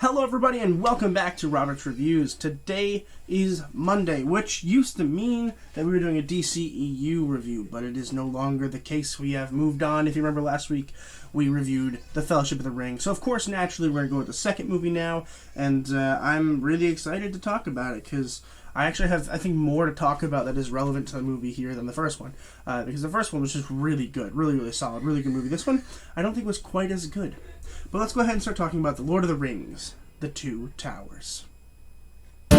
Hello everybody and welcome back to Robert's Reviews. Today is Monday, which used to mean that we were doing a DCEU review, but it is no longer the case. We have moved on. If you remember last week, we reviewed The Fellowship of the Ring. So of course, naturally, we're going to go with the second movie now, and I'm really excited to talk about it, because I actually have, I think, more to talk about that is relevant to the movie here than the first one. Because the first one was just really good, really solid, really good movie. This one, I don't think was quite as good. But let's go ahead and start talking about The Lord of the Rings, The Two Towers. The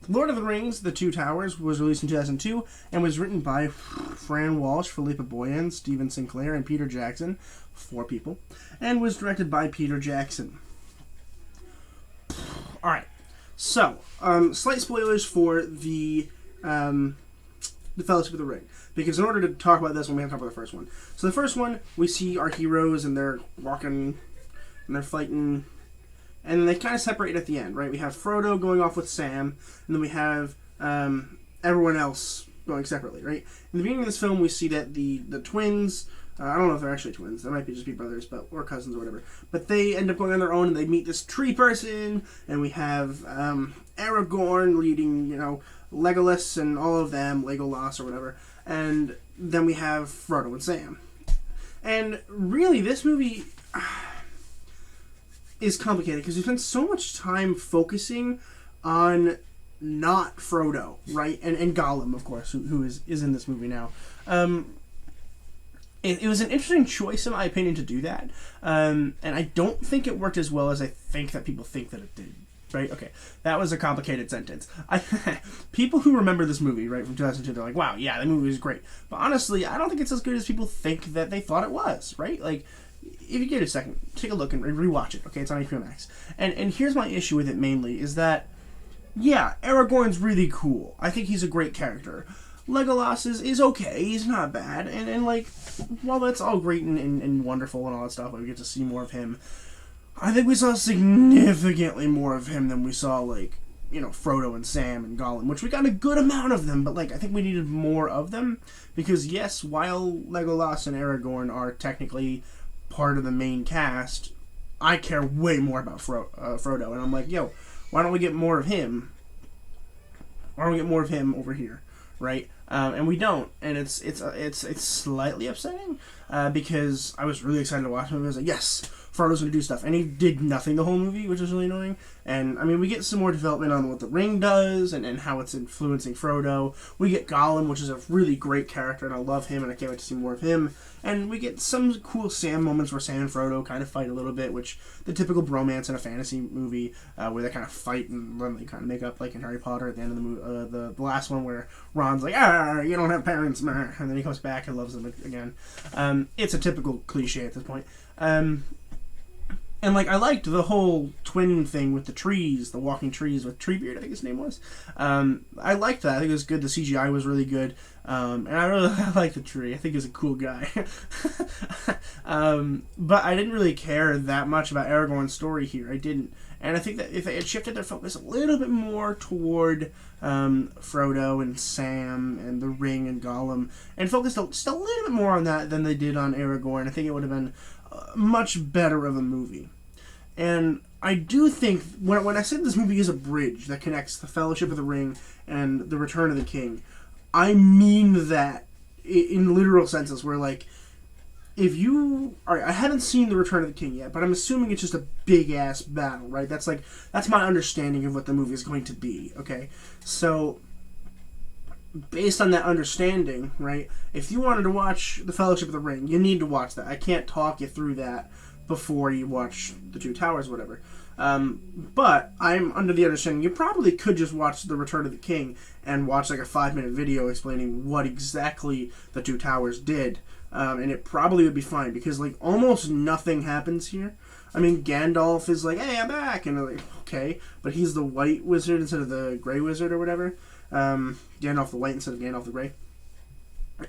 Lord of the Rings, The Two Towers was released in 2002 and was written by Fran Walsh, Philippa Boyens, Steven Sinclair, and Peter Jackson, 4 people, and was directed by Peter Jackson. Alright, so, slight spoilers for the Fellowship of the Ring, because in order to talk about this one, we have to talk about the first one. So the first one, we see our heroes, and they're walking, and they're fighting, and then they kind of separate at the end, right? We have Frodo going off with Sam, and then we have everyone else going separately, right? In the beginning of this film, we see that the twins, I don't know if they're actually twins, they might just be brothers, or cousins or whatever, but they end up going on their own, and they meet this tree person, and we have Aragorn leading, Legolas and all of them, Legolas or whatever, and then we have Frodo and Sam. And really, this movie is complicated because we spent so much time focusing on not Frodo, right? And Gollum, of course, who is in this movie now. It was an interesting choice, in my opinion, to do that. And I don't think it worked as well as I think that people think that it did. Right? Okay. That was a complicated sentence. People who remember this movie, right, from 2002, they're like, wow, yeah, the movie was great. But honestly, I don't think it's as good as people think that they thought it was, right? Like, if you get a second, take a look and rewatch it, okay? It's on HBO Max. And here's my issue with it mainly, is that, yeah, Aragorn's really cool. I think he's a great character. Legolas is okay. He's not bad. And like, while that's all great and wonderful and all that stuff, we get to see more of him, I think we saw significantly more of him than we saw, like, Frodo and Sam and Gollum, which we got a good amount of them, but, like, I think we needed more of them, because, yes, while Legolas and Aragorn are technically part of the main cast, I care way more about Frodo, and I'm like, yo, why don't we get more of him? Why don't we get more of him over here, right? And we don't, and it's slightly upsetting, because I was really excited to watch him. I was like, yes, Frodo's going to do stuff, and he did nothing the whole movie, which was really annoying. And, I mean, we get some more development on what the ring does, and how it's influencing Frodo. We get Gollum, which is a really great character, and I love him, and I can't wait to see more of him. And we get some cool Sam moments where Sam and Frodo kind of fight a little bit, which the typical bromance in a fantasy movie, where they kind of fight and then they kind of make up, like in Harry Potter at the end of the movie, the last one where Ron's like, you don't have parents, and then he comes back and loves them again. It's a typical cliche at this point. And, like, I liked the whole twin thing with the trees, the walking trees with Treebeard, I think his name was. I liked that. I think it was good. The CGI was really good. And I like the tree. I think he's a cool guy. But I didn't really care that much about Aragorn's story here. I didn't. And I think that if they had shifted their focus a little bit more toward Frodo and Sam and the Ring and Gollum, and focused just a little bit more on that than they did on Aragorn, I think it would have been much better of a movie. And I do think, when I said this movie is a bridge that connects the Fellowship of the Ring and the Return of the King, I mean that in literal senses, where, like, if you... Alright, I haven't seen the Return of the King yet, but I'm assuming it's just a big-ass battle, right? That's my understanding of what the movie is going to be, okay? So, based on that understanding, right, if you wanted to watch The Fellowship of the Ring, you need to watch that. I can't talk you through that before you watch The Two Towers, whatever. But I'm under the understanding you probably could just watch The Return of the King and watch, like, a 5-minute video explaining what exactly The Two Towers did. And it probably would be fine, because, like, almost nothing happens here. I mean, Gandalf is like, hey, I'm back, and they're like, okay, but he's the white wizard instead of the gray wizard or whatever. Gandalf the white instead of Gandalf the gray.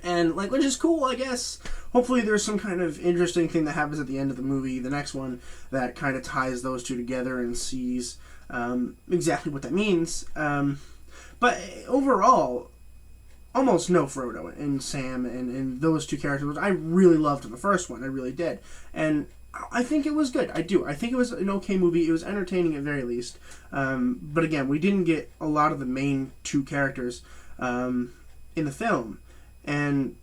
And, like, which is cool, I guess. Hopefully there's some kind of interesting thing that happens at the end of the movie, the next one, that kind of ties those two together and sees exactly what that means. But overall, almost no Frodo and Sam and those two characters, which I really loved the first one. I really did. And I think it was good. I do. I think it was an okay movie. It was entertaining at very least. But again, we didn't get a lot of the main two characters in the film. And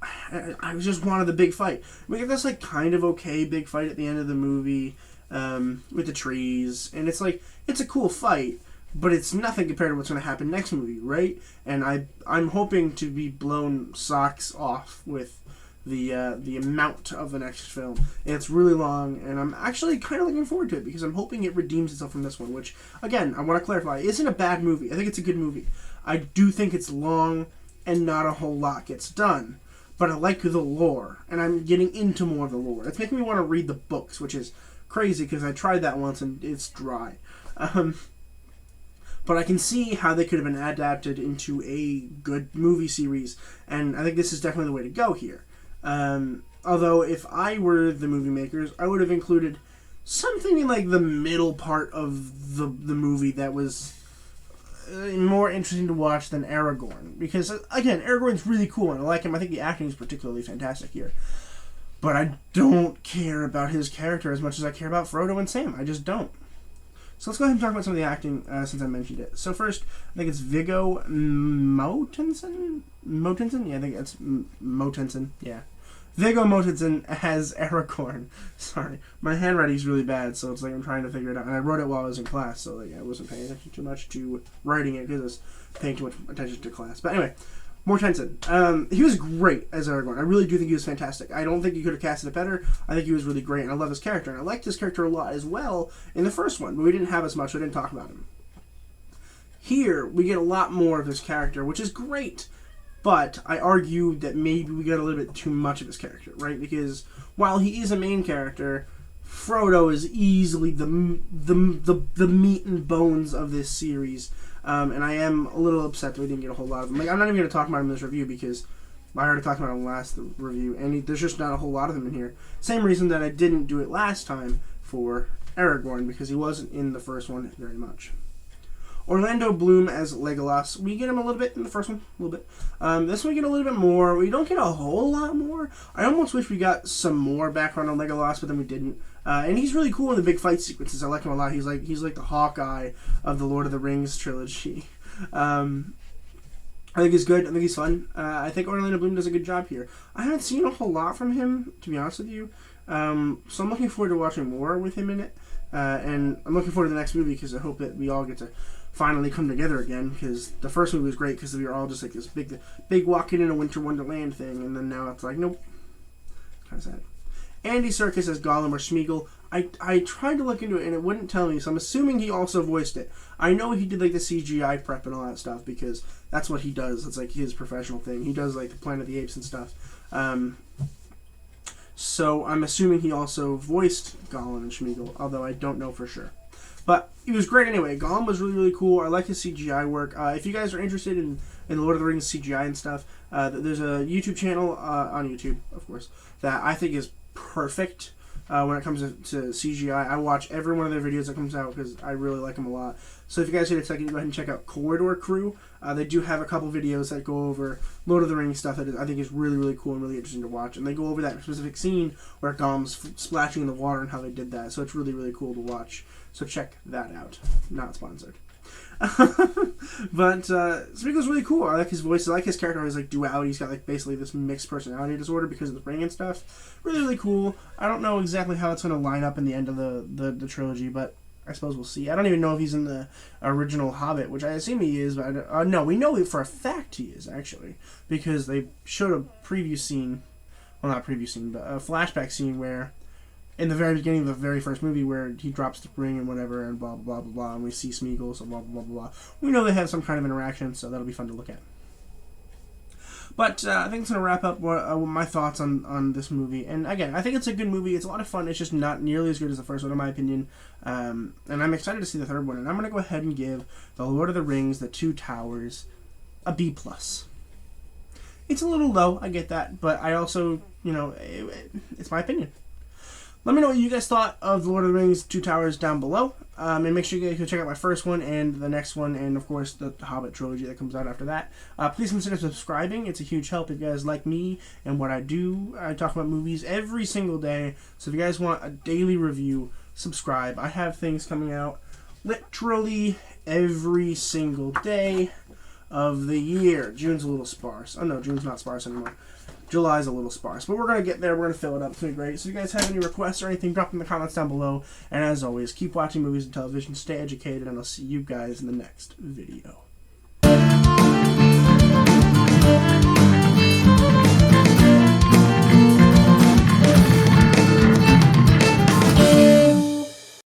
I just wanted the big fight. We get this like kind of okay big fight at the end of the movie with the trees. And it's like, it's a cool fight. But it's nothing compared to what's going to happen next movie, right? And I'm hoping to be blown socks off with the amount of the next film. And it's really long, and I'm actually kind of looking forward to it because I'm hoping it redeems itself from this one, which, again, I want to clarify, isn't a bad movie. I think it's a good movie. I do think it's long and not a whole lot gets done. But I like the lore, and I'm getting into more of the lore. It's making me want to read the books, which is crazy because I tried that once and it's dry. But I can see how they could have been adapted into a good movie series, and I think this is definitely the way to go here. Although, if I were the movie makers, I would have included something in like the middle part of the movie that was more interesting to watch than Aragorn. Because, again, Aragorn's really cool, and I like him. I think the acting is particularly fantastic here. But I don't care about his character as much as I care about Frodo and Sam. I just don't. So let's go ahead and talk about some of the acting since I mentioned it. So first, I think it's Viggo Mortensen? Yeah, I think it's Mortensen. Yeah. Viggo Mortensen as Aragorn. Sorry. My handwriting's really bad, so it's like I'm trying to figure it out. And I wrote it while I was in class, so like I wasn't paying attention too much to writing it because I was paying too much attention to class. But anyway, Mortensen. He was great as Aragorn. I really do think he was fantastic. I don't think you could have casted it better. I think he was really great, and I love his character. And I liked his character a lot as well in the first one, but we didn't have as much, so I didn't talk about him. Here, we get a lot more of his character, which is great. But I argue that maybe we got a little bit too much of his character, right? Because while he is a main character, Frodo is easily the meat and bones of this series. And I am a little upset that we didn't get a whole lot of them. Like, I'm not even going to talk about him in this review because I already talked about him last review, and there's just not a whole lot of them in here. Same reason that I didn't do it last time for Aragorn, because he wasn't in the first one very much. Orlando Bloom as Legolas. We get him a little bit in the first one, a little bit. This one we get a little bit more. We don't get a whole lot more. I almost wish we got some more background on Legolas, but then we didn't. And he's really cool in the big fight sequences. I like him a lot. He's like the Hawkeye of the Lord of the Rings trilogy. I think he's good. I think he's fun. I think Orlando Bloom does a good job here. I haven't seen a whole lot from him, to be honest with you. So I'm looking forward to watching more with him in it. And I'm looking forward to the next movie because I hope that we all get to finally come together again, because the first movie was great because we were all just like this big walking in a winter wonderland thing, and then now it's like, nope. Kind of sad. Andy Serkis as Gollum or Smeagol. I tried to look into it and it wouldn't tell me, so I'm assuming he also voiced it. I know he did like the CGI prep and all that stuff because that's what he does. It's like his professional thing. He does like the Planet of the Apes and stuff. So I'm assuming he also voiced Gollum and Smeagol, although I don't know for sure. But he was great anyway. Gollum was really, really cool. I like his CGI work. If you guys are interested in Lord of the Rings CGI and stuff, there's a YouTube channel on YouTube, of course, that I think is perfect when it comes to CGI. I watch every one of their videos that comes out because I really like them a lot. So if you guys get a second, go ahead and check out Corridor Crew. They do have a couple videos that go over Lord of the Rings stuff that I think is really, really cool and really interesting to watch. And they go over that specific scene where Gollum's splashing in the water and how they did that. So it's really, really cool to watch. So check that out. Not sponsored. But Smeagol's really cool. I like his voice. I like his character. He's like duality. He's got like basically this mixed personality disorder because of the ring and stuff. Really, really cool. I don't know exactly how it's going to line up in the end of the trilogy, but I suppose we'll see. I don't even know if he's in the original Hobbit, which I assume he is, but no, we know for a fact he is, actually, because they showed a preview scene, well, not a preview scene, but a flashback scene where, in the very beginning of the very first movie, where he drops the ring and whatever, and blah, blah, blah, blah, and we see Smeagol, so blah, blah, blah, blah. We know they have some kind of interaction, so that'll be fun to look at. But I think it's going to wrap up my thoughts on this movie. And again, I think it's a good movie. It's a lot of fun. It's just not nearly as good as the first one, in my opinion. And I'm excited to see the third one. And I'm going to go ahead and give The Lord of the Rings, The Two Towers, a B+. It's a little low, I get that. But I also, it's my opinion. Let me know what you guys thought of The Lord of the Rings Two Towers down below. And make sure you guys go check out my first one and the next one, and of course the Hobbit trilogy that comes out after that. Please consider subscribing. It's a huge help if you guys like me and what I do. I talk about movies every single day, so if you guys want a daily review, subscribe. I have things coming out literally every single day of the year. June's a little sparse. Oh no, June's not sparse anymore. July's a little sparse, but we're going to get there. We're going to fill it up. It's going to be great. So if you guys have any requests or anything, drop them in the comments down below. And as always, keep watching movies and television, stay educated, and I'll see you guys in the next video.